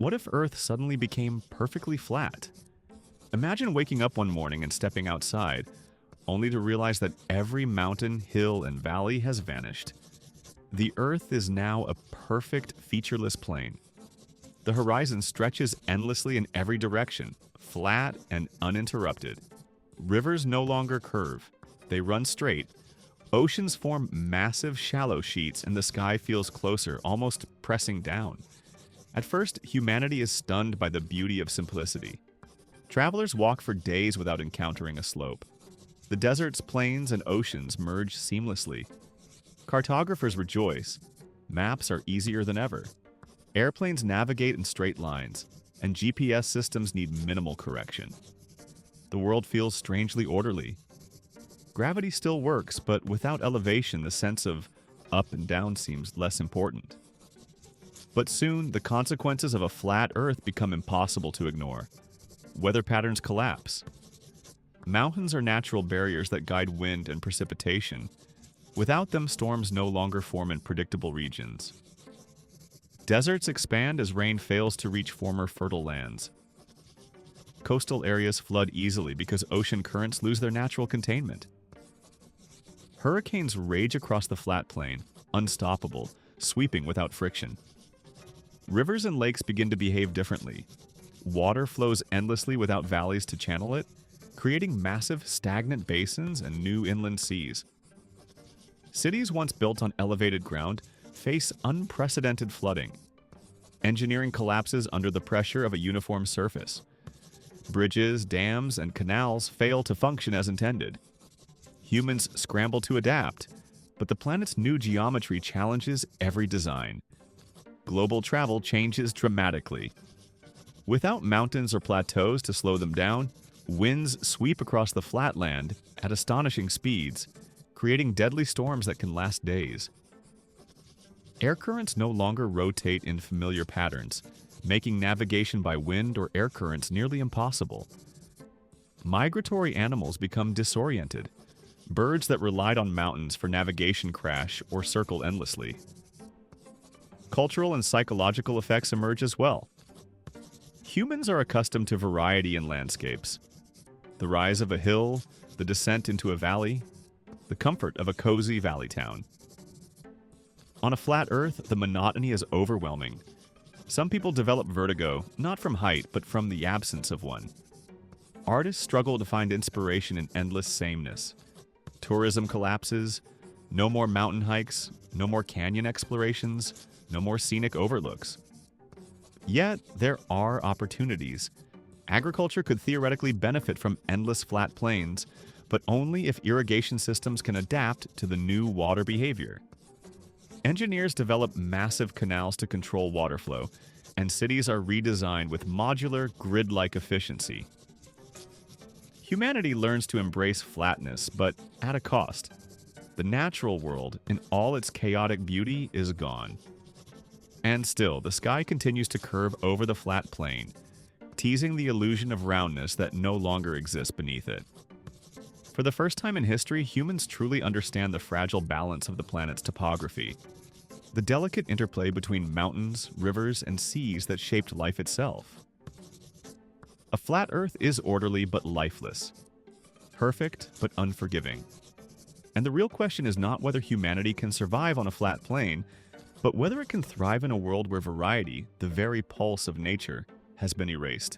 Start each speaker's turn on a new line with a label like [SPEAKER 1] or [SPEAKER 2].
[SPEAKER 1] What if Earth suddenly became perfectly flat? Imagine waking up one morning and stepping outside, only to realize that every mountain, hill, and valley has vanished. The Earth is now a perfect, featureless plain. The horizon stretches endlessly in every direction, flat and uninterrupted. Rivers no longer curve, they run straight. Oceans form massive, shallow sheets, and the sky feels closer, almost pressing down. At first, humanity is stunned by the beauty of simplicity. Travelers walk for days without encountering a slope. The deserts, plains, and oceans merge seamlessly. Cartographers rejoice. Maps are easier than ever. Airplanes navigate in straight lines, and GPS systems need minimal correction. The world feels strangely orderly. Gravity still works, but without elevation, the sense of up and down seems less important. But soon, the consequences of a flat Earth become impossible to ignore. Weather patterns collapse. Mountains are natural barriers that guide wind and precipitation. Without them, storms no longer form in predictable regions. Deserts expand as rain fails to reach former fertile lands. Coastal areas flood easily because ocean currents lose their natural containment. Hurricanes rage across the flat plain, unstoppable, sweeping without friction. Rivers and lakes begin to behave differently. Water flows endlessly without valleys to channel it, creating massive, stagnant basins and new inland seas. Cities once built on elevated ground face unprecedented flooding. Engineering collapses under the pressure of a uniform surface. Bridges, dams, and canals fail to function as intended. Humans scramble to adapt, but the planet's new geometry challenges every design. Global travel changes dramatically. Without mountains or plateaus to slow them down, winds sweep across the flatland at astonishing speeds, creating deadly storms that can last days. Air currents no longer rotate in familiar patterns, making navigation by wind or air currents nearly impossible. Migratory animals become disoriented. Birds that relied on mountains for navigation crash or circle endlessly. Cultural and psychological effects emerge as well. Humans are accustomed to variety in landscapes. The rise of a hill, the descent into a valley, the comfort of a cozy valley town. On a flat Earth, the monotony is overwhelming. Some people develop vertigo, not from height, but from the absence of one. Artists struggle to find inspiration in endless sameness. Tourism collapses, no more mountain hikes, no more canyon explorations, no more scenic overlooks. Yet, there are opportunities. Agriculture could theoretically benefit from endless flat plains, but only if irrigation systems can adapt to the new water behavior. Engineers develop massive canals to control water flow, and cities are redesigned with modular, grid-like efficiency. Humanity learns to embrace flatness, but at a cost. The natural world, in all its chaotic beauty, is gone. And still, the sky continues to curve over the flat plain, teasing the illusion of roundness that no longer exists beneath it. For the first time in history, humans truly understand the fragile balance of the planet's topography, the delicate interplay between mountains, rivers, and seas that shaped life itself. A flat Earth is orderly but lifeless, perfect but unforgiving. And the real question is not whether humanity can survive on a flat plain, but whether it can thrive in a world where variety, the very pulse of nature, has been erased.